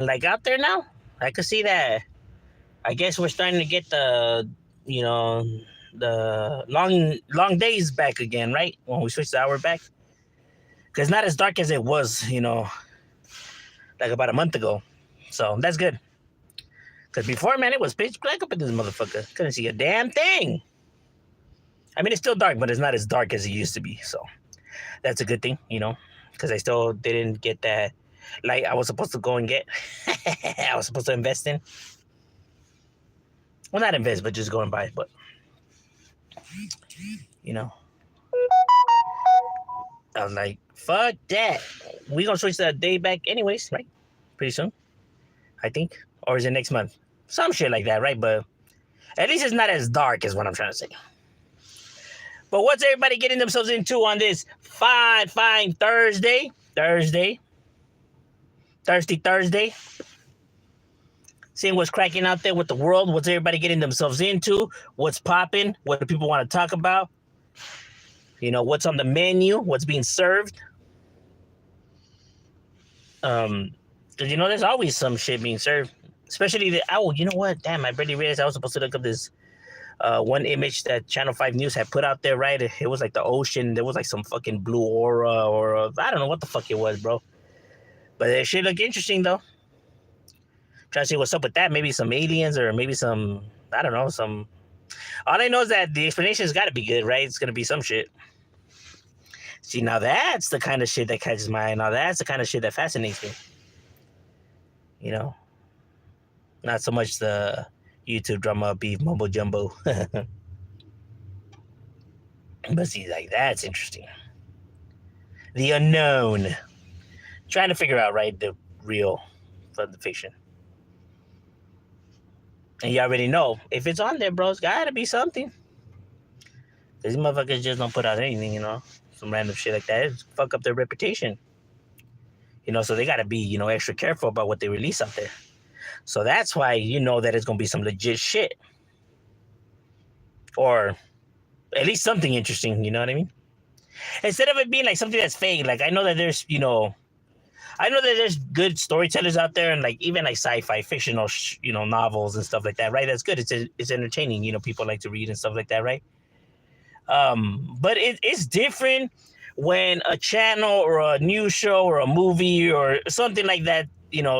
like out there now. I could see that. I guess we're starting to get you know, the long days back again, right? When we switch the hour back, because not as dark as it was, like about a month ago. So that's good. Because before, man, it was pitch black up in this motherfucker. Couldn't see a damn thing. I mean, it's still dark, but it's not as dark as it used to be. So that's a good thing, because I still didn't get that light I was supposed to go and get. I was supposed to invest in. Well, not invest, but just go and buy it. But, you know, I was like, fuck that. We gonna switch that day back anyways, right? Pretty soon, I think. Or is it next month? Some shit like that, right? But at least it's not as dark as what I'm trying to say. But what's everybody getting themselves into on this fine Thursday? Thursday. Seeing what's cracking out there with the world. What's everybody getting themselves into? What's popping? What do people want to talk about? What's on the menu? What's being served? Because, there's always some shit being served. Especially you know what? Damn, I barely realized I was supposed to look up this one image that Channel 5 News had put out there, right? It was like the ocean. There was like some fucking blue aura or I don't know what the fuck it was, bro. But it should look interesting, though. Trying to see what's up with that. Maybe some aliens or maybe some, I don't know, some... All I know is that the explanation's got to be good, right? It's going to be some shit. See, now that's the kind of shit that catches my eye. Now that's the kind of shit that fascinates me. Not so much the YouTube drama beef mumbo jumbo. But see, like, that's interesting. The unknown. Trying to figure out, right, the real from the fiction. And you already know, if it's on there, bro, it's gotta be something. These motherfuckers just don't put out anything, some random shit like that. It's fuck up their reputation. So they gotta be, extra careful about what they release out there. So that's why that it's gonna be some legit shit. Or at least something interesting, you know what I mean? Instead of it being like something that's fake, like I know that there's good storytellers out there, and like even like sci-fi fictional novels and stuff like that, right? That's good. It's entertaining, people like to read and stuff like that, right? But it's different when a channel or a news show or a movie or something like that,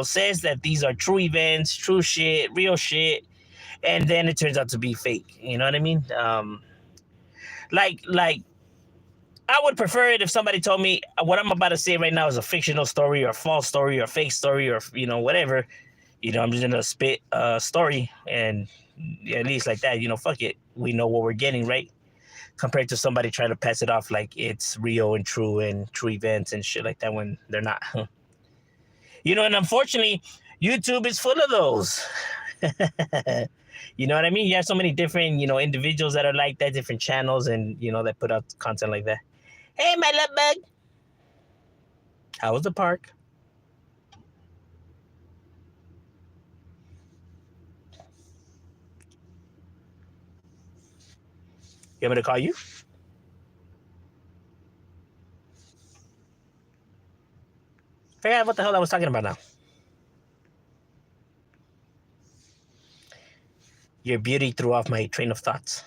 says that these are true events, true shit, real shit, and then it turns out to be fake. You know what I mean? Like I would prefer it if somebody told me what I'm about to say right now is a fictional story or a false story or a fake story or whatever. I'm just gonna spit a story, and at least like that, fuck it, we know what we're getting, right? Compared to somebody trying to pass it off like it's real and true events and shit like that when they're not. And unfortunately, YouTube is full of those. You know what I mean? You have so many different, individuals that are like that, different channels, and, that put out content like that. Hey, my love bug. How was the park? You want me to call you? Figure out what the hell I was talking about now. Your beauty threw off my train of thoughts.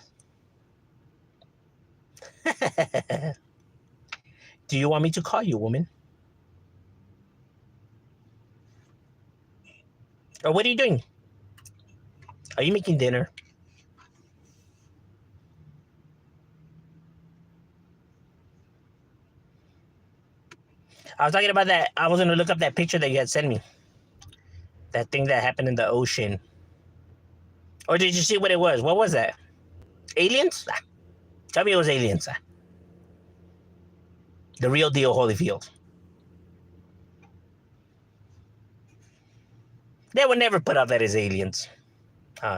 Do you want me to call you, woman? Or what are you doing? Are you making dinner? I was talking about that. I was going to look up that picture that you had sent me. That thing that happened in the ocean. Or did you see what it was? What was that? Aliens? Tell me it was aliens. The real deal Holyfield. They would never put out that as aliens.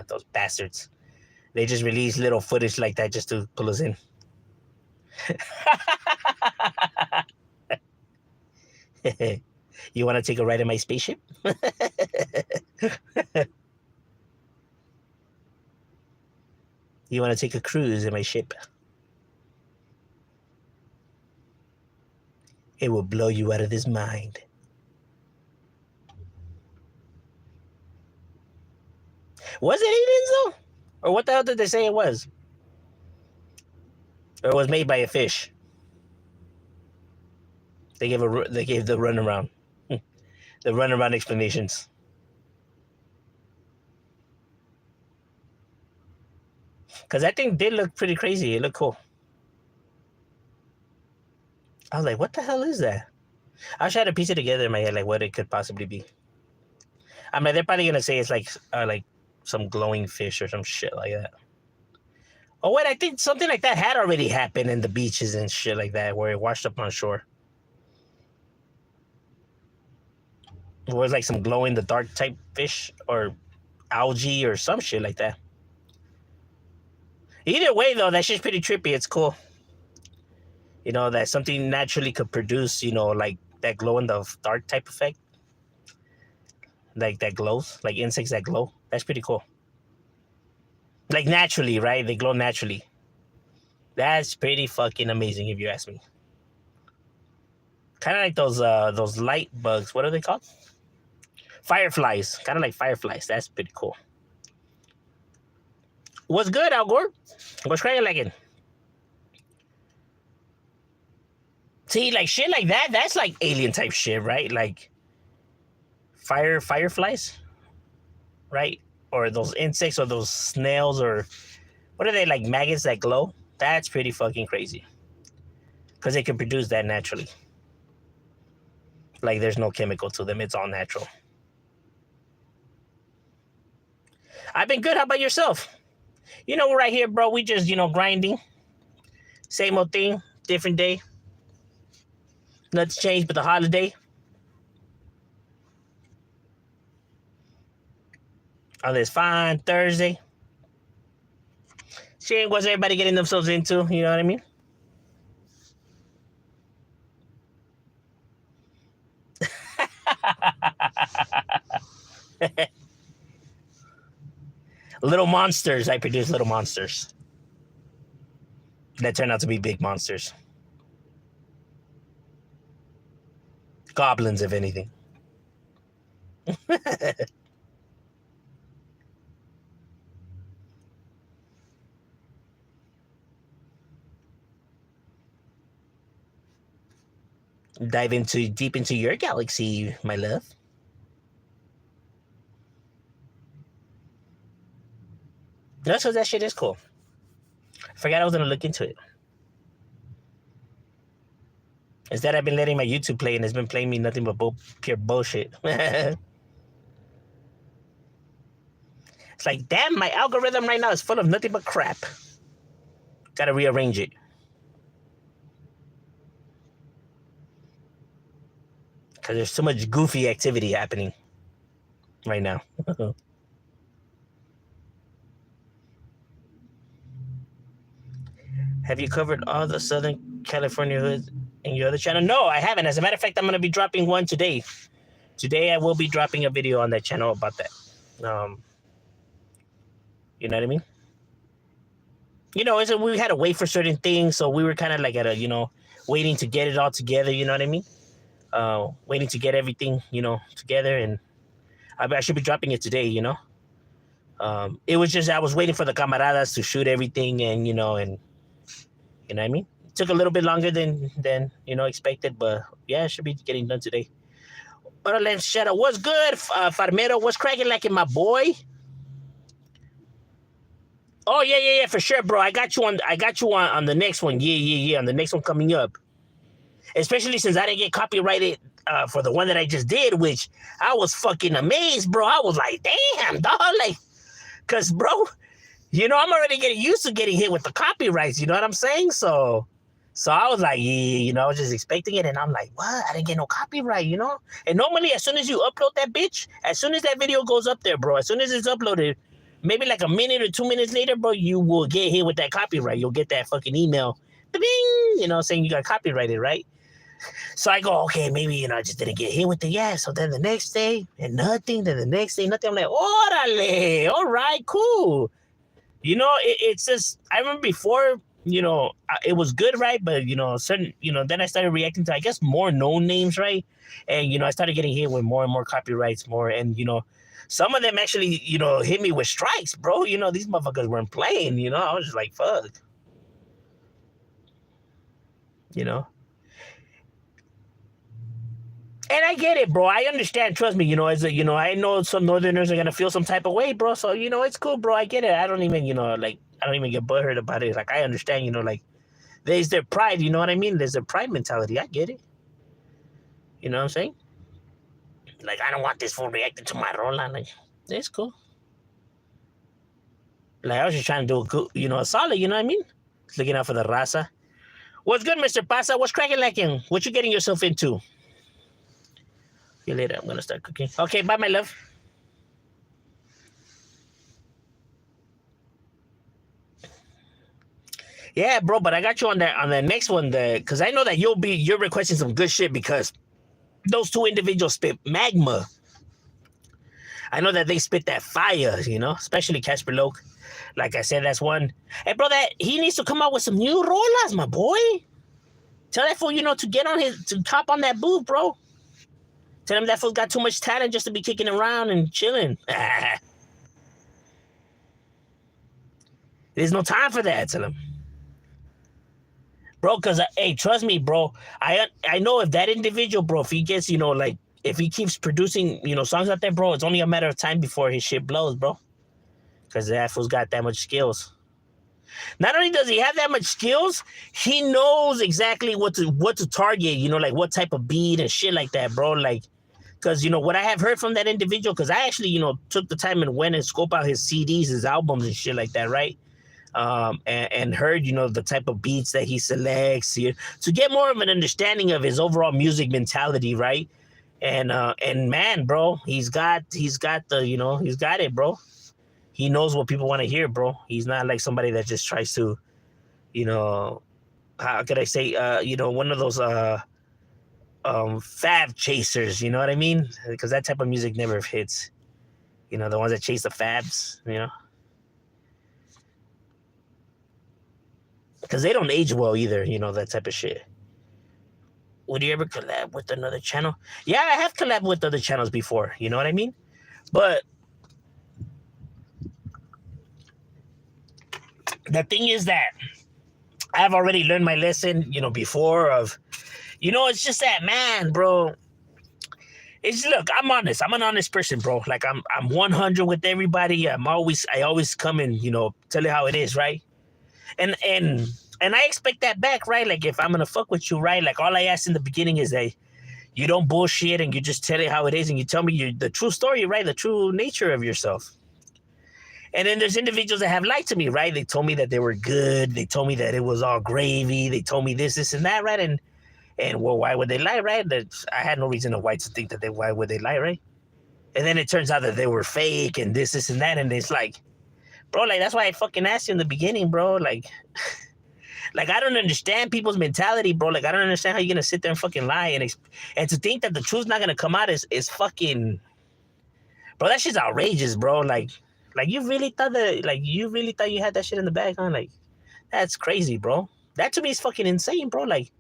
Those bastards. They just release little footage like that just to pull us in. You want to take a ride in my spaceship? You want to take a cruise in my ship? It will blow you out of this mind. Was it aliens though, or what the hell did they say it was? Or it was made by a fish? They gave the runaround, the runaround explanations. Because that thing did look pretty crazy. It looked cool. I was like, what the hell is that? I try to piece it together in my head, like what it could possibly be. I mean, they're probably gonna say it's like some glowing fish or some shit like that. Oh wait, I think something like that had already happened in the beaches and shit like that, where it washed up on shore. It was like some glow in the dark type fish or algae or some shit like that. Either way, though, that shit's pretty trippy. It's cool. You know, that something naturally could produce, you know, like that glow in the dark type effect. Like that glows, like insects that glow. That's pretty cool. Like naturally, right? They glow naturally. That's pretty fucking amazing if you ask me. Kind of like those light bugs. What are they called? Fireflies. Kind of like fireflies. That's pretty cool. What's good, Al Gore? What's cracking like it? See, like shit like that, that's like alien type shit, right? Like fireflies, right? Or those insects or those snails or what are they, like maggots that glow? That's pretty fucking crazy. Because they can produce that naturally. Like there's no chemical to them, it's all natural. I've been good. How about yourself? You know, we're right here, bro. We just, you know, grinding. Same old thing, different day. Nothing's changed but the holiday. On this fine Thursday. Seeing what's everybody getting themselves into, you know what I mean? Little monsters. I produce little monsters. That turn out to be big monsters. Goblins, if anything. Dive deep into your galaxy, my love. No, so that shit is cool. I forgot I was gonna look into it. Instead, I've been letting my YouTube play, and it's been playing me nothing but pure bullshit. It's like, damn, my algorithm right now is full of nothing but crap. Gotta rearrange it. Because there's so much goofy activity happening right now. Have you covered all the Southern California hoods in your other channel? No, I haven't. As a matter of fact, I'm going to be dropping one today. Today, I will be dropping a video on that channel about that. You know what I mean? You know, we had to wait for certain things, so we were kind of like at a, you know, waiting to get it all together, you know what I mean? Waiting to get everything, you know, together, and I should be dropping it today, you know? It was just, I was waiting for the camaradas to shoot everything, and, you know what I mean? It took a little bit longer than you know, expected, but yeah, it should be getting done today. But let's shout out. What's good, Farmero? What's cracking like in my boy? Oh yeah, for sure, bro. I got you on the next one. Yeah. On the next one coming up. Especially since I didn't get copyrighted for the one that I just did, which I was fucking amazed, bro. I was like, damn, dog, like, cause bro, you know, I'm already getting used to getting hit with the copyrights, you know what I'm saying? So I was like, yeah, you know, I was just expecting it, and I'm like, what? I didn't get no copyright, you know? And normally, as soon as you upload that bitch, as soon as that video goes up there, bro, as soon as it's uploaded, maybe like a minute or 2 minutes later, bro, you will get hit with that copyright. You'll get that fucking email, bing, you know, saying you got copyrighted, right? So I go, okay, maybe, you know, I just didn't get hit with it. Yeah. So then the next day, and nothing. Then the next day, nothing. I'm like, orale, all right, cool. You know, it's just, I remember before it was good, right? But certain, then I started reacting to, I guess, more known names, right? And I started getting hit with more and more copyrights, more, and some of them actually, hit me with strikes, bro. These motherfuckers weren't playing. I was just like, fuck, you know. And I get it, bro. I understand. Trust me. I know some Northerners are gonna feel some type of way, bro. So it's cool, bro. I get it. I don't even, like, I don't even get butthurt about it. Like, I understand. Like, there's their pride. You know what I mean? There's their pride mentality. I get it. You know what I'm saying? Like, I don't want this fool reacting to my rola. Like, it's cool. Like, I was just trying to do a good, a solid. You know what I mean? Looking out for the raza. What's good, Mr. Pasa? What's cracking like him? What you getting yourself into? See you later. I'm gonna start cooking. Okay, bye, my love. Yeah, bro, but I got you on the next one, because I know that you're requesting some good shit, because those two individuals spit magma. I know that they spit that fire, especially Casper Loke. Like I said, that's one. Hey, bro, that he needs to come out with some new rolas, my boy. Tell that fool, to get on to top on that booth, bro. Tell him that fool's got too much talent just to be kicking around and chilling. There's no time for that, tell him. Bro, because, hey, trust me, bro. I know if that individual, bro, if he gets, like, if he keeps producing, songs out there, bro, it's only a matter of time before his shit blows, bro. Because that fool's got that much skills. Not only does he have that much skills, he knows exactly what to target, like what type of beat and shit like that, bro. Like, because, what I have heard from that individual, because I actually, took the time and went and scope out his CDs, his albums and shit like that, right? And heard, the type of beats that he selects to get more of an understanding of his overall music mentality, right? And man, bro, he's got he's got it, bro. He knows what people want to hear, bro. He's not like somebody that just tries to, how could I say, one of those fab chasers, you know what I mean? Because that type of music never hits. The ones that chase the fabs, because they don't age well either, that type of shit. Would you ever collab with another channel? Yeah, I have collabed with other channels before, you know what I mean? But the thing is that I've already learned my lesson, before of, it's just that, man, bro. Look, I'm honest. I'm an honest person, bro. Like, I'm 100 with everybody. I always come and, tell you how it is, right? And I expect that back, right? Like, if I'm gonna fuck with you, right? Like, all I ask in the beginning is that you don't bullshit and you just tell it how it is and you tell me the true story, right? The true nature of yourself. And then there's individuals that have lied to me, right? They told me that they were good. They told me that it was all gravy. They told me this, and that, right? And well, why would they lie, right? I had no reason to think that why would they lie, right? And then it turns out that they were fake and this, and that. And it's like, bro, like, that's why I fucking asked you in the beginning, bro. Like, like, I don't understand people's mentality, bro. Like, I don't understand how you're going to sit there and fucking lie. And to think that the truth's not going to come out is fucking, bro, that shit's outrageous, bro. Like, you really thought you had that shit in the bag, huh? Like, that's crazy, bro. That to me is fucking insane, bro. Like,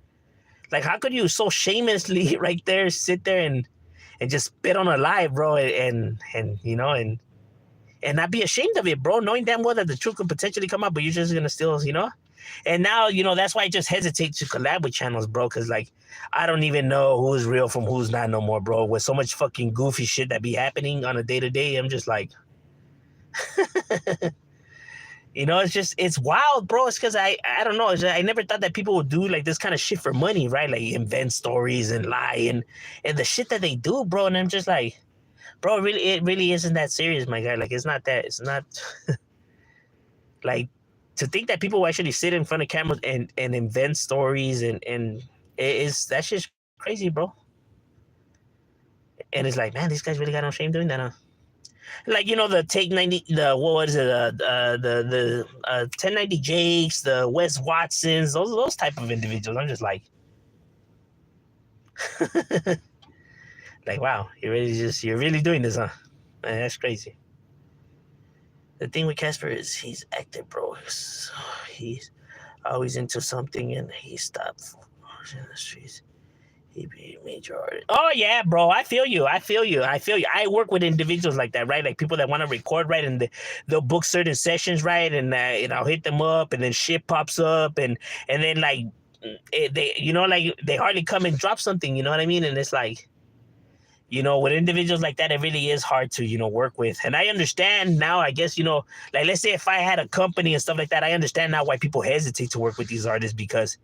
how could you so shamelessly right there sit there and just spit on a lie, bro, and not be ashamed of it, bro, knowing damn well that the truth could potentially come out, but you're just gonna still, And now, that's why I just hesitate to collab with channels, bro, because, like, I don't even know who's real from who's not no more, bro. With so much fucking goofy shit that be happening on a day-to-day, I'm just like, it's wild, bro. It's because I don't know. I never thought that people would do, like, this kind of shit for money, right? Like, invent stories and lie and the shit that they do, bro. And I'm just like, bro, it really isn't that serious, my guy. Like, it's not, like, to think that people will actually sit in front of cameras and invent stories and that's just crazy, bro. And it's like, man, these guys really got no shame doing that, huh? Like, the Take 90, what was it, the 1090 Jakes, the Wes Watsons, those type of individuals. I'm just like, like, wow, you're really doing this, huh? Man, that's crazy. The thing with Casper is he's active, bro. He's always into something, and he stopped in the streets. He be a major artist. Oh yeah, bro. I feel you. I feel you. I feel you. I work with individuals like that, right? Like people that want to record, right? And they'll book certain sessions, right? And I'll hit them up, and then shit pops up, and then like they, like they hardly come and drop something. You know what I mean? And it's like, with individuals like that, it really is hard to, work with. And I understand now, I guess, like let's say if I had a company and stuff like that, I understand now why people hesitate to work with these artists because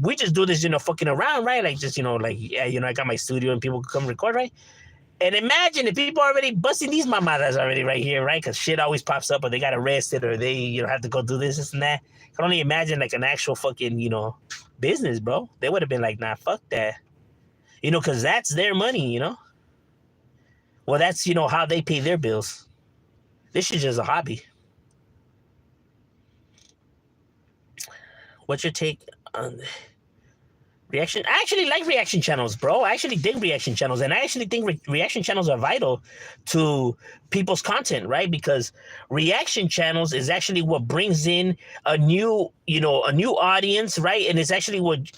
we just do this, fucking around, right? Like just, like, yeah, I got my studio and people come record, right? And imagine if people are already busting these mamadas already right here, right? Because shit always pops up or they got arrested or they, have to go do this and that. I can only imagine like an actual fucking, business, bro. They would have been like, nah, fuck that. Because that's their money. Well, that's, how they pay their bills. This is just a hobby. What's your take on reaction? I actually like reaction channels, bro. I actually dig reaction channels. And I actually think reaction channels are vital to people's content, right? Because reaction channels is actually what brings in a new audience, right? And it's actually what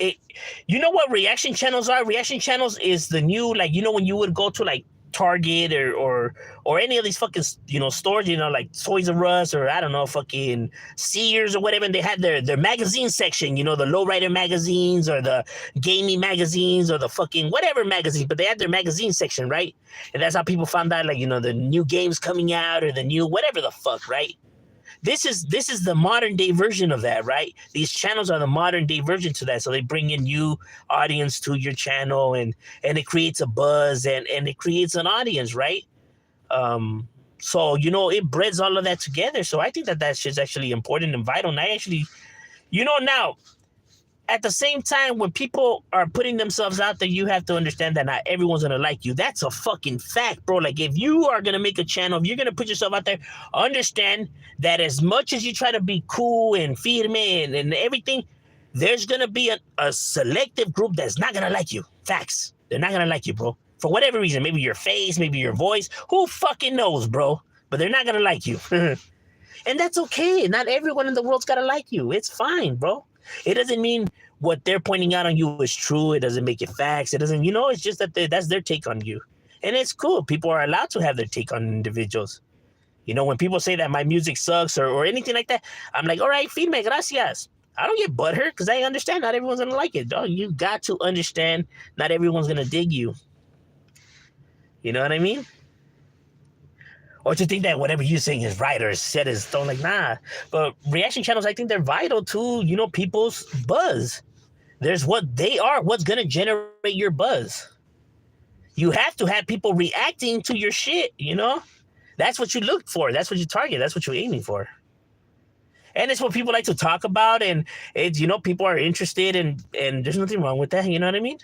reaction channels are? Reaction channels is the new, like, when you would go to like Target or any of these fucking stores, like Toys R Us or I don't know, fucking Sears or whatever, and they had their magazine section, the lowrider magazines or the gaming magazines or the fucking whatever magazine, but they had their magazine section, right? And that's how people found out, like, the new games coming out or the new whatever the fuck, right? This is the modern day version of that, right? These channels are the modern day version to that. So they bring in new audience to your channel and it creates a buzz and it creates an audience, right? So, it breeds all of that together. So I think that shit's actually important and vital. And I actually, now, at the same time, when people are putting themselves out there, you have to understand that not everyone's going to like you. That's a fucking fact, bro. Like, if you are going to make a channel, if you're going to put yourself out there, understand that as much as you try to be cool and firme and everything, there's going to be a selective group that's not going to like you. Facts. They're not going to like you, bro. For whatever reason. Maybe your face, maybe your voice. Who fucking knows, bro? But they're not going to like you. And that's okay. Not everyone in the world's got to like you. It's fine, bro. It doesn't mean what they're pointing out on you is true. It doesn't make it facts. It doesn't, it's just that that's their take on you. And it's cool. People are allowed to have their take on individuals. When people say that my music sucks or anything like that, I'm like, all right, firme, gracias. I don't get butthurt because I understand not everyone's going to like it. Dog. You got to understand not everyone's going to dig you. You know what I mean? Or to think that whatever you're saying is right or said is stone, like, nah. But reaction channels, I think they're vital to, people's buzz. There's what they are, what's going to generate your buzz. You have to have people reacting to your shit, That's what you look for. That's what you target. That's what you're aiming for. And it's what people like to talk about. And it's, people are interested and there's nothing wrong with that. You know what I mean?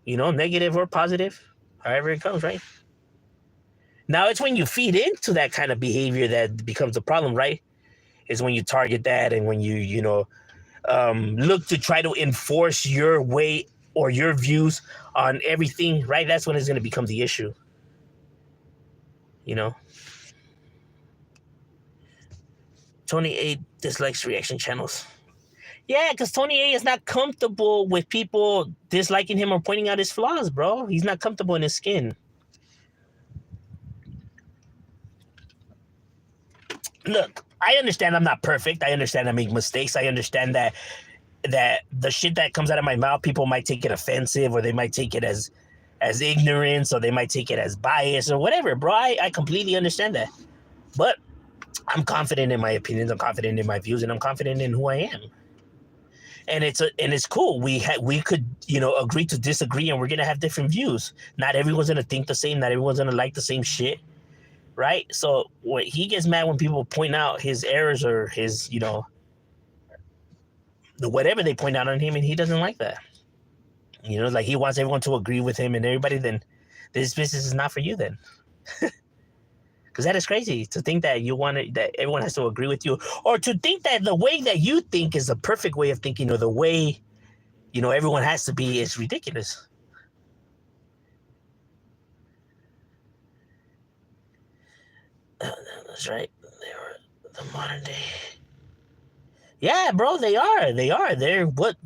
Negative or positive. However it comes, right? Now, it's when you feed into that kind of behavior that becomes a problem, right? Is when you target that and when you look to try to enforce your way or your views on everything, right? That's when it's going to become the issue. Tony A dislikes reaction channels. Yeah, because Tony A is not comfortable with people disliking him or pointing out his flaws, bro. He's not comfortable in his skin. Look, I understand I'm not perfect. I understand I make mistakes. I understand that the shit that comes out of my mouth, people might take it offensive or they might take it as ignorance or they might take it as bias or whatever, bro. I completely understand that. But I'm confident in my opinions. I'm confident in my views, and I'm confident in who I am. And it's cool. We could agree to disagree, and we're gonna have different views. Not everyone's gonna think the same. Not everyone's gonna like the same shit, right? So when he gets mad when people point out his errors or his whatever they point out on him, and he doesn't like that. Like he wants everyone to agree with him and everybody. Then this business is not for you. Then. Because that is crazy to think that that everyone has to agree with you, or to think that the way that you think is the perfect way of thinking, or the way, everyone has to be, is ridiculous. That's right. The modern day. Yeah, bro, they are. They are. They're what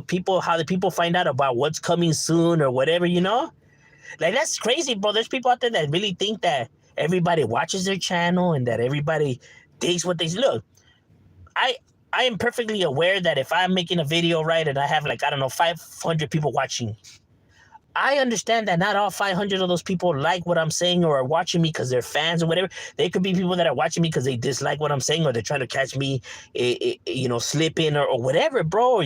people, how the people find out about what's coming soon or whatever, Like, that's crazy, bro. There's people out there that really think that everybody watches their channel and that everybody digs what they look. I am perfectly aware that if I'm making a video, right, and I have, like, I don't know, 500 people watching, I understand that not all 500 of those people like what I'm saying or are watching me because they're fans or whatever. They could be people that are watching me because they dislike what I'm saying or they're trying to catch me, slipping or whatever, bro,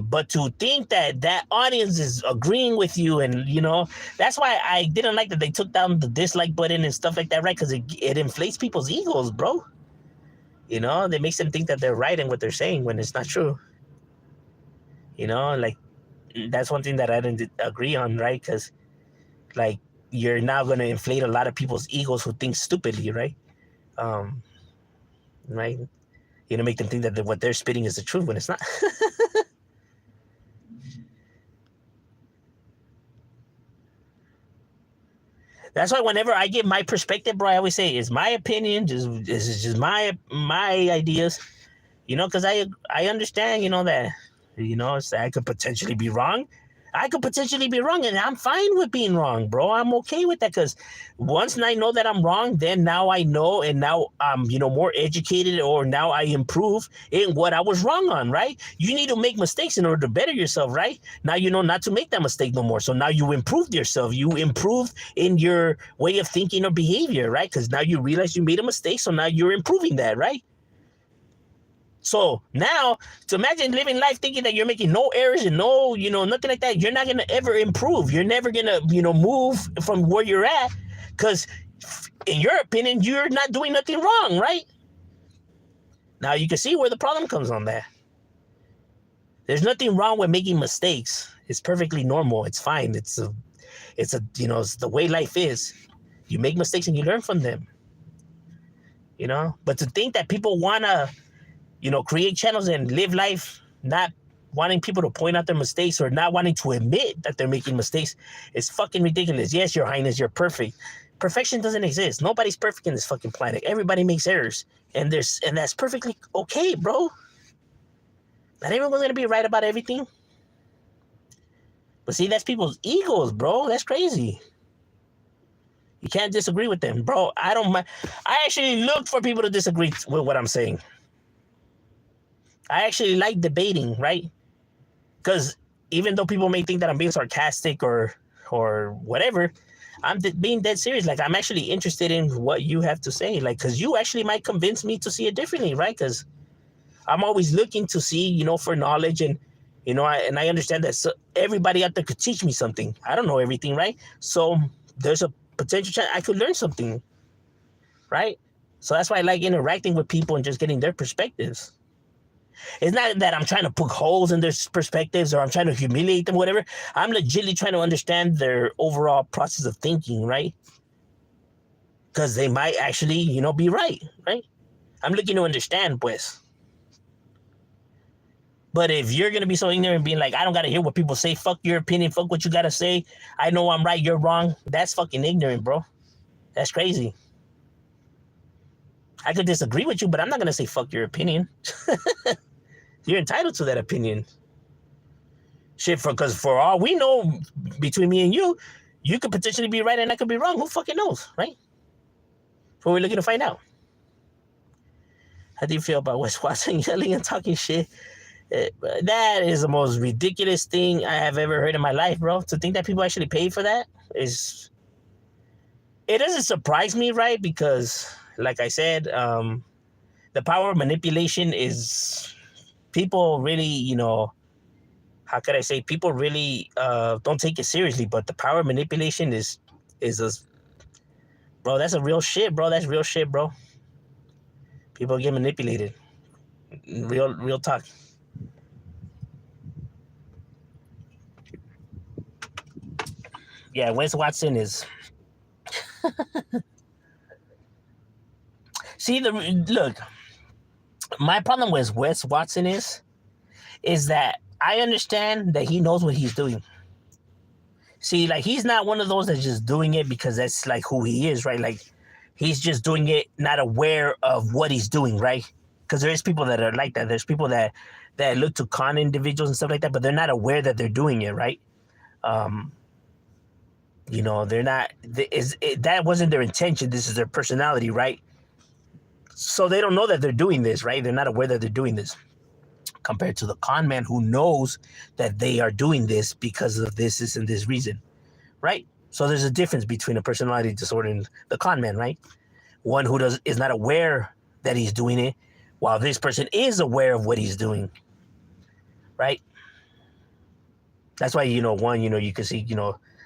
But to think that that audience is agreeing with you and, that's why I didn't like that they took down the dislike button and stuff like that, right? Because it inflates people's egos, bro. It makes them think that they're right in what they're saying when it's not true. Like, that's one thing that I didn't agree on, right? Because, like, you're now going to inflate a lot of people's egos who think stupidly, right? Right? Make them think that what they're spitting is the truth when it's not. That's why whenever I give my perspective, bro, I always say it's my opinion. This is just my ideas, because I understand, that, I could potentially be wrong. And I'm fine with being wrong, bro. I'm okay with that because once I know that I'm wrong, then now I know, and now I'm, more educated, or now I improve in what I was wrong on, right? You need to make mistakes in order to better yourself, right? Now you know not to make that mistake no more. So now you improved yourself. You improved in your way of thinking or behavior, right? Because now you realize you made a mistake, so now you're improving that, right? So now, to imagine living life thinking that you're making no errors and no, nothing like that, you're not going to ever improve. You're never going to, move from where you're at because, in your opinion, you're not doing nothing wrong, right? Now, you can see where the problem comes on that. There's nothing wrong with making mistakes. It's perfectly normal. It's fine. It's the way life is. You make mistakes and you learn from them, But to think that people want to, create channels and live life not wanting people to point out their mistakes or not wanting to admit that they're making mistakes is fucking ridiculous. Yes, Your Highness, you're perfect. Perfection doesn't exist. Nobody's perfect in this fucking planet. Everybody makes errors. And that's perfectly okay, bro. Not everyone's going to be right about everything. But see, that's people's egos, bro. That's crazy. You can't disagree with them, bro. I don't mind. I actually look for people to disagree with what I'm saying. I actually like debating, right? Because even though people may think that I'm being sarcastic or whatever, I'm being dead serious. Like, I'm actually interested in what you have to say. Like, because you actually might convince me to see it differently, right? Because I'm always looking to see, for knowledge and, I understand that everybody out there could teach me something. I don't know everything, right? So there's a potential chance I could learn something, right? So that's why I like interacting with people and just getting their perspectives. It's not that I'm trying to poke holes in their perspectives or I'm trying to humiliate them, whatever. I'm legitimately trying to understand their overall process of thinking, right? Because they might actually, be right? I'm looking to understand, pues. But if you're going to be so ignorant and being like, I don't got to hear what people say, fuck your opinion, fuck what you got to say, I know I'm right, you're wrong, that's fucking ignorant, bro. That's crazy. I could disagree with you, but I'm not going to say fuck your opinion. You're entitled to that opinion. Shit, because for all we know, between me and you could potentially be right and I could be wrong. Who fucking knows, right? So we're looking to find out. How do you feel about Wes Watson yelling and talking shit? That is the most ridiculous thing I have ever heard in my life, bro. To think that people actually pay for that is... It doesn't surprise me, right? Because, like I said, the power of manipulation is... People really, how could I say? People really don't take it seriously, but the power of manipulation is bro, that's a real shit, bro. That's real shit, bro. People get manipulated. Real talk. Yeah, Wes Watson is... See, look, my problem with Wes Watson is that I understand that he knows what he's doing. See, like, he's not one of those that's just doing it because that's like who he is, right? Like, He's just doing it not aware of what he's doing, right? Because there is people that are like that. There's people that look to con individuals and stuff like that, but they're not aware that they're doing it, right? Um, they're not. That wasn't their intention. This is their personality, right? So they don't know that they're doing this, right? They're not aware that they're doing this. Compared to the con man who knows that they are doing this because of this and this reason, right? So there's a difference between a personality disorder and the con man, right? One who is not aware that he's doing it, while this person is aware of what he's doing, right? That's why, you can see,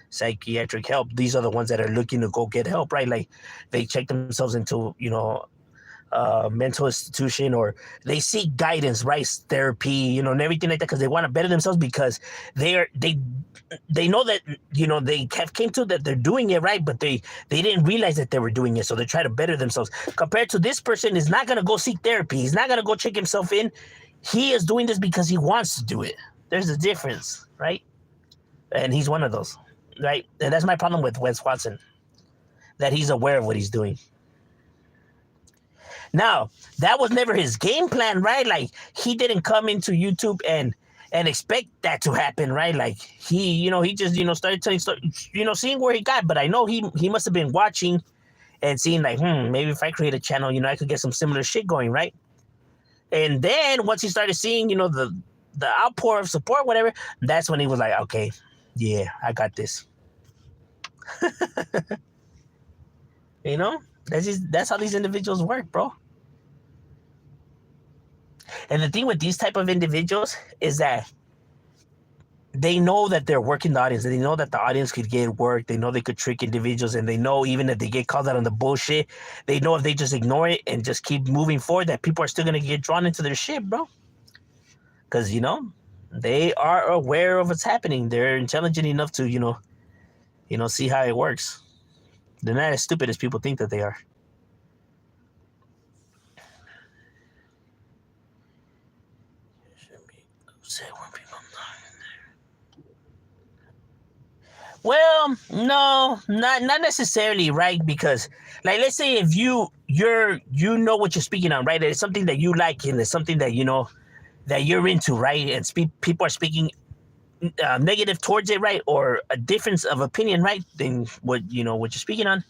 psychiatric help. These are the ones that are looking to go get help, right? Like they check themselves into, mental institution, or they seek guidance, right? Therapy, and everything like that, because they want to better themselves, because they know that, they have came to that they're doing it right, but they didn't realize that they were doing it, so they try to better themselves. Compared to this person is not going to go seek therapy. He's not going to go check himself in. He is doing this because he wants to do it. There's a difference, right? And he's one of those, right? And that's my problem with Wes Watson, that he's aware of what he's doing. Now, that was never his game plan, right? Like, he didn't come into YouTube and expect that to happen, right? Like, he just, started telling, seeing where he got. But I know he must have been watching and seeing, like, maybe if I create a channel, I could get some similar shit going, right? And then once he started seeing, the outpour of support, whatever, that's when he was like, okay, yeah, I got this. That's how these individuals work, bro. And the thing with these type of individuals is that they know that they're working the audience. They know that the audience could get work. They know they could trick individuals, and they know even if they get called out on the bullshit, they know if they just ignore it and just keep moving forward, that people are still going to get drawn into their shit, bro. Because, they are aware of what's happening. They're intelligent enough to, see how it works. They're not as stupid as people think that they are. Well, no, not necessarily, right? Because, like, let's say if you know what you're speaking on, right? It's something that you like, and it's something that that you're into, right? And people are speaking negative towards it, right? Or a difference of opinion, right? Then what you're speaking on.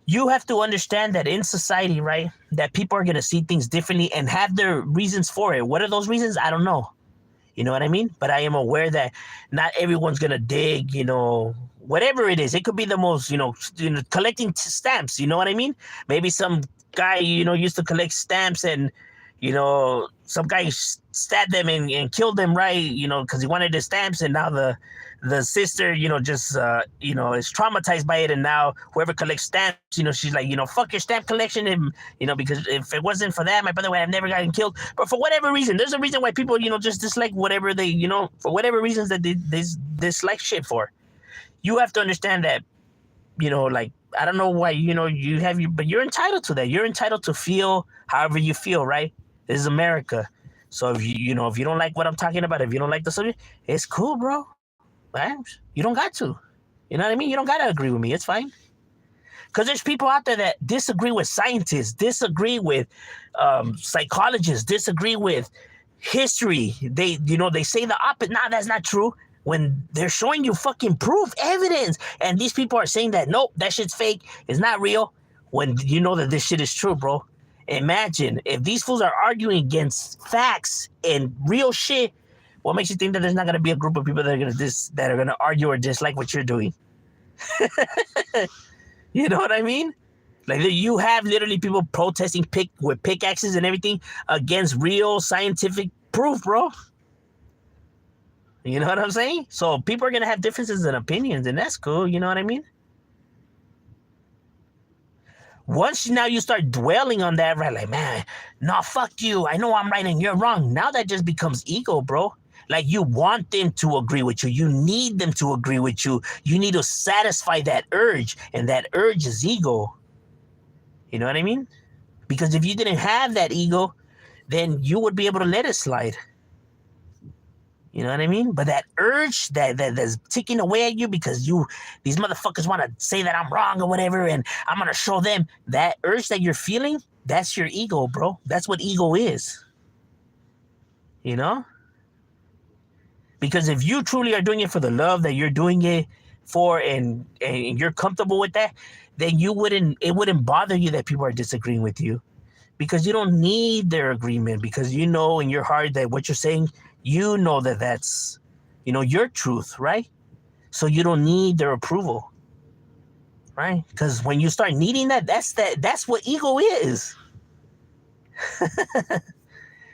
You have to understand that in society, right, that people are going to see things differently and have their reasons for it. What are those reasons? I don't know. You know what I mean? But I am aware that not everyone's going to dig, whatever it is. It could be the most, collecting stamps. You know what I mean? Maybe some guy, used to collect stamps, and, some guy stabbed them and killed them, right? Because he wanted the stamps, and now the sister, just, is traumatized by it. And now whoever collects stamps, she's like, fuck your stamp collection. And, because if it wasn't for that, my brother would have never gotten killed. But for whatever reason, there's a reason why people, just dislike whatever they, for whatever reasons that they dislike shit for. You have to understand that, like, I don't know why, but you're entitled to that. You're entitled to feel however you feel, right? This is America. So if you don't like what I'm talking about, if you don't like the subject, it's cool, bro. Right? You don't got to. You know what I mean? You don't got to agree with me. It's fine. Because there's people out there that disagree with scientists, disagree with psychologists, disagree with history. They say the opposite. Nah, that's not true. When they're showing you fucking proof, evidence. And these people are saying that, nope, that shit's fake. It's not real. When you know that this shit is true, bro. Imagine if these fools are arguing against facts and real shit. What makes you think that there's not going to be a group of people that are going to argue or dislike what you're doing? You know what I mean? Like, you have literally people protesting with pickaxes and everything against real scientific proof, bro. You know what I'm saying? So people are going to have differences in opinions, and that's cool. You know what I mean? Once now you start dwelling on that, right? Like, man, no, fuck you. I know I'm right and you're wrong. Now that just becomes ego, bro. Like, you want them to agree with you. You need them to agree with you. You need to satisfy that urge, and that urge is ego. You know what I mean? Because if you didn't have that ego, then you would be able to let it slide. You know what I mean? But that urge that's ticking away at you because these motherfuckers want to say that I'm wrong or whatever, and I'm gonna show them that urge that you're feeling. That's your ego, bro. That's what ego is. You know? Because if you truly are doing it for the love that you're doing it for, and you're comfortable with that, then it wouldn't bother you that people are disagreeing with you, because you don't need their agreement, because you know in your heart that what you're saying, you know that's your truth, right? So you don't need their approval, right? Because when you start needing that's what ego is.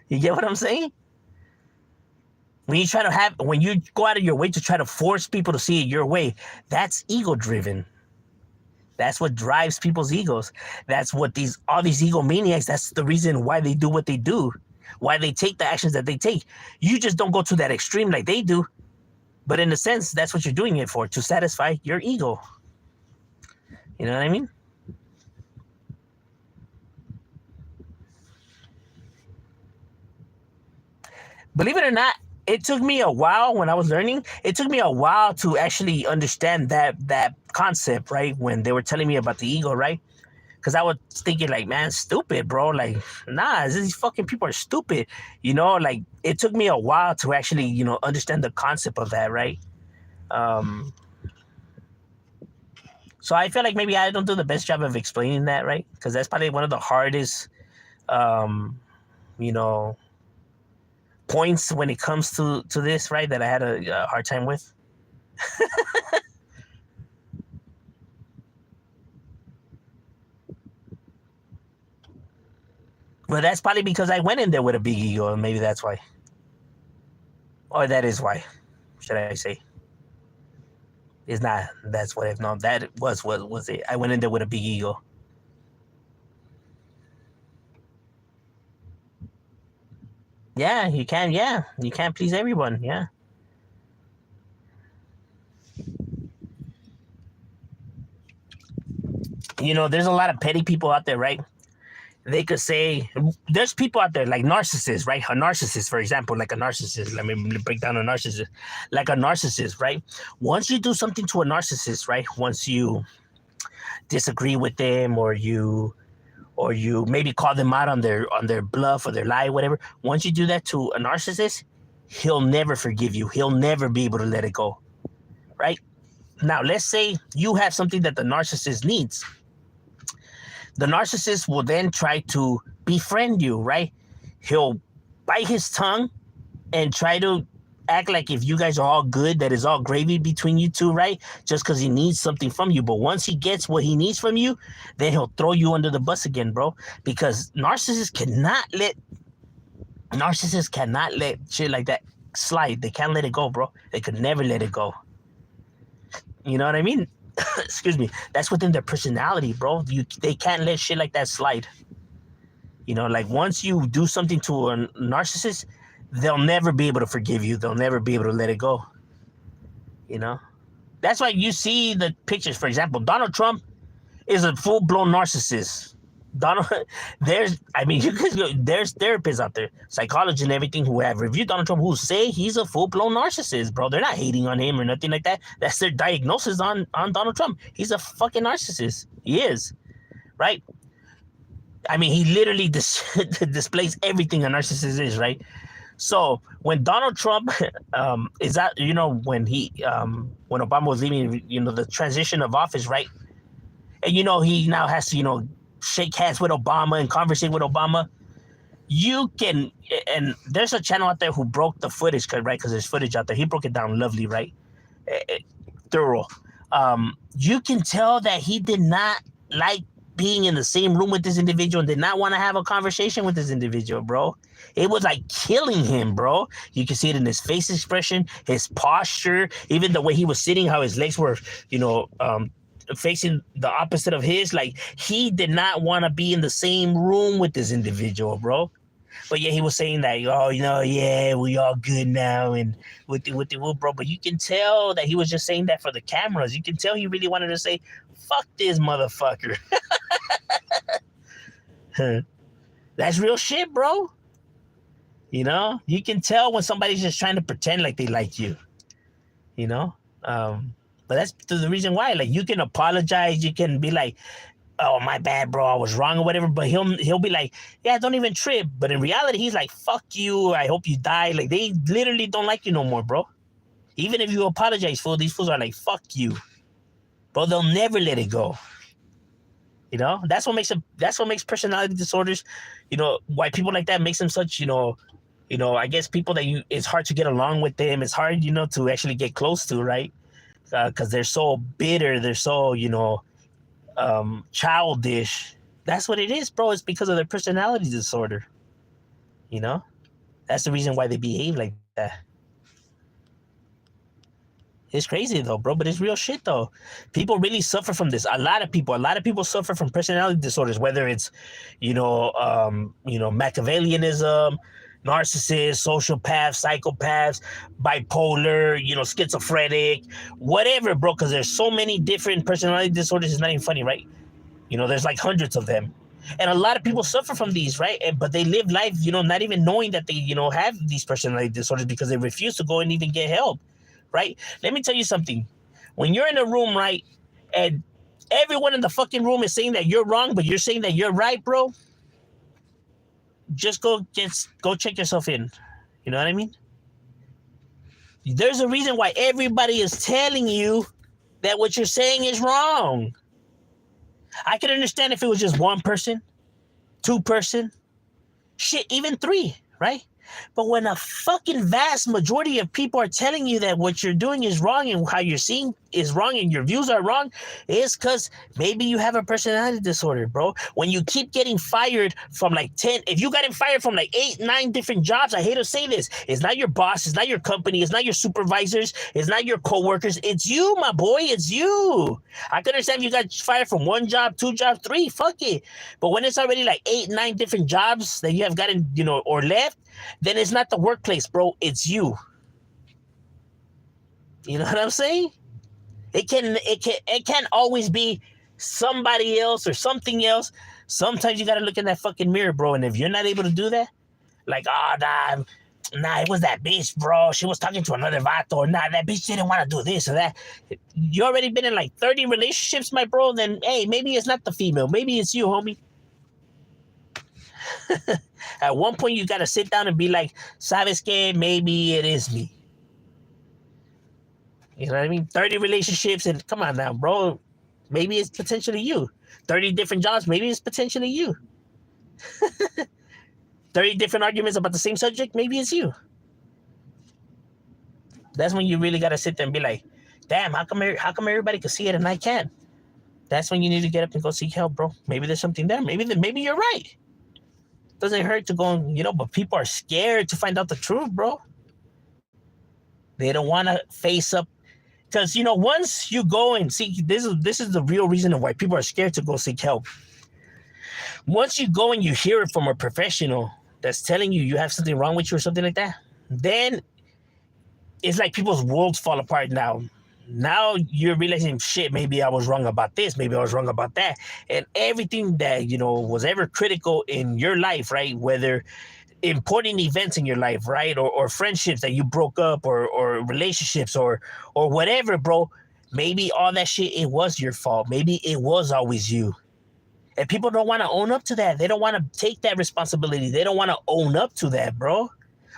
You get what I'm saying? When you go out of your way to try to force people to see it your way, that's ego driven. That's what drives people's egos. That's what all these egomaniacs, that's the reason why they do what they do, why they take the actions that they take. You just don't go to that extreme like they do. But in a sense, that's what you're doing it for, to satisfy your ego. You know what I mean? Believe it or not, it took me a while when I was learning. It took me a while to actually understand that concept, right? When they were telling me about the ego, right? Because I was thinking, like, man, stupid, bro. Like, nah, these fucking people are stupid. Like, it took me a while to actually, understand the concept of that, right? So I feel like maybe I don't do the best job of explaining that, right? Because that's probably one of the hardest, you know, points when it comes to this, right? That I had a hard time with. Well, that's probably because I went in there with a big ego, and maybe that's why. Or that is why, should I say. It's not, that's what, no, that was what was it. I went in there with a big ego. Yeah, you can, yeah. You can't please everyone, yeah. There's a lot of petty people out there, right? They could say, there's people out there like narcissists, right? A narcissist, for example, like a narcissist. Let me break down a narcissist. Like a narcissist, right? Once you do something to a narcissist, right? Once you disagree with them, or you maybe call them out on their bluff or their lie, whatever. Once you do that to a narcissist, he'll never forgive you. He'll never be able to let it go, right? Now, let's say you have something that the narcissist needs. The narcissist will then try to befriend you, right? He'll bite his tongue and try to act like if you guys are all good, that is all gravy between you two, right? Just because he needs something from you. But once he gets what he needs from you, then he'll throw you under the bus again, bro. Because narcissists cannot let shit like that slide. They can't let it go, bro. They could never let it go. You know what I mean? Excuse me. That's within their personality, bro. They can't let shit like that slide. Like once you do something to a narcissist, they'll never be able to forgive you. They'll never be able to let it go. That's why you see the pictures. For example, Donald Trump is a full-blown narcissist. There's therapists out there, psychologists and everything, who have reviewed Donald Trump, who say he's a full-blown narcissist, bro. They're not hating on him or nothing like that. That's their diagnosis on Donald Trump. He's a fucking narcissist. He is, right? I mean, he literally displays everything a narcissist is, right? So when Donald Trump is that, when Obama was leaving, the transition of office, right? And he now has to, shake hands with Obama and conversate with Obama. And there's a channel out there who broke the footage, right? Because there's footage out there. He broke it down lovely, right? Thorough. You can tell that he did not like being in the same room with this individual and did not want to have a conversation with this individual, bro. It was like killing him, bro. You can see it in his face expression, his posture, even the way he was sitting, how his legs were, facing the opposite of his. Like, he did not want to be in the same room with this individual, bro. But yeah, he was saying that, yeah, we all good now, and with the bro. But you can tell that he was just saying that for the cameras. You can tell he really wanted to say, fuck this motherfucker. That's real shit, bro. You know, you can tell when somebody's just trying to pretend like they like you. You know, but that's the reason why. Like, you can apologize, you can be like, "Oh, my bad, bro, I was wrong," or whatever. But he'll be like, "Yeah, don't even trip." But in reality, he's like, "Fuck you. I hope you die." Like, they literally don't like you no more, bro. Even if you apologize, fool, these fools are like, "Fuck you," bro. They'll never let it go. You know, that's what makes it. That's what makes personality disorders. You know, why people like that makes them such. I guess people that it's hard to get along with them. It's hard, to actually get close to, right? Because they're so bitter. They're so, childish. That's what it is, bro. It's because of their personality disorder. You know, that's the reason why they behave like that. It's crazy though, bro, but it's real shit though. People really suffer from this. A lot of people suffer from personality disorders, whether it's, Machiavellianism, narcissists, sociopaths, psychopaths, bipolar, schizophrenic, whatever, bro. Because there's so many different personality disorders. It's not even funny, right? There's like hundreds of them. And a lot of people suffer from these, right? But they live life, not even knowing that they, have these personality disorders because they refuse to go and even get help, right? Let me tell you something. When you're in a room, right, and everyone in the fucking room is saying that you're wrong, but you're saying that you're right, bro, just go check yourself in. You know what I mean? There's a reason why everybody is telling you that what you're saying is wrong. I could understand if it was just one person, two person, shit, even three, right? But when a fucking vast majority of people are telling you that what you're doing is wrong and how you're seeing is wrong and your views are wrong, it's because maybe you have a personality disorder, bro. When you keep getting fired from like 10, if you got fired from like 8, 9 different jobs, I hate to say this, it's not your boss, it's not your company, it's not your supervisors, it's not your coworkers, it's you, my boy, it's you. I can understand if you got fired from 1 job, 2 jobs, 3, fuck it. But when it's already like 8, 9 different jobs that you have gotten, or left, then it's not the workplace, bro. It's you. You know what I'm saying? It can't always be somebody else or something else. Sometimes you gotta look in that fucking mirror, bro. And if you're not able to do that, like, oh, nah, it was that bitch, bro. She was talking to another vato. Or nah, that bitch didn't want to do this or that. You already been in like 30 relationships, my bro. Then hey, maybe it's not the female. Maybe it's you, homie. At one point, you got to sit down and be like, ¿sabes qué? Maybe it is me. You know what I mean? 30 relationships, and come on now, bro. Maybe it's potentially you. 30 different jobs, maybe it's potentially you. 30 different arguments about the same subject, maybe it's you. That's when you really got to sit there and be like, damn, how come everybody can see it and I can't? That's when you need to get up and go seek help, bro. Maybe there's something there. Maybe you're right. Doesn't hurt to go, but people are scared to find out the truth, bro. They don't want to face up. Because, once you go and seek, this is the real reason why people are scared to go seek help. Once you go and you hear it from a professional that's telling you have something wrong with you or something like that, then it's like people's worlds fall apart now. Now you're realizing, shit, maybe I was wrong about this, maybe I was wrong about that. And everything that, was ever critical in your life, right? Whether important events in your life, right? Or friendships that you broke up or relationships or whatever, bro. Maybe all that shit, it was your fault. Maybe it was always you. And people don't want to own up to that. They don't want to take that responsibility. They don't want to own up to that, bro.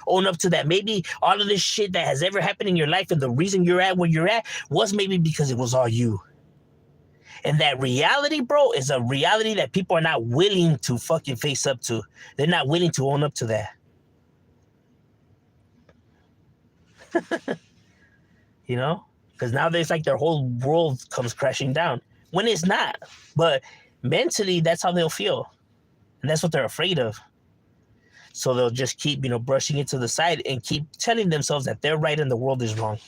Own up to that. Maybe all of this shit that has ever happened in your life and the reason you're at where you're at was maybe because it was all you. And that reality, bro, is a reality that people are not willing to fucking face up to. They're not willing to own up to that. Because now there's like their whole world comes crashing down when it's not. But mentally, that's how they'll feel. And that's what they're afraid of. So they'll just keep, brushing it to the side and keep telling themselves that they're right and the world is wrong.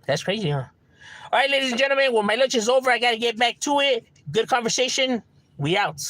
That's crazy, huh? All right, ladies and gentlemen, well, my lunch is over. I got to get back to it. Good conversation. We out.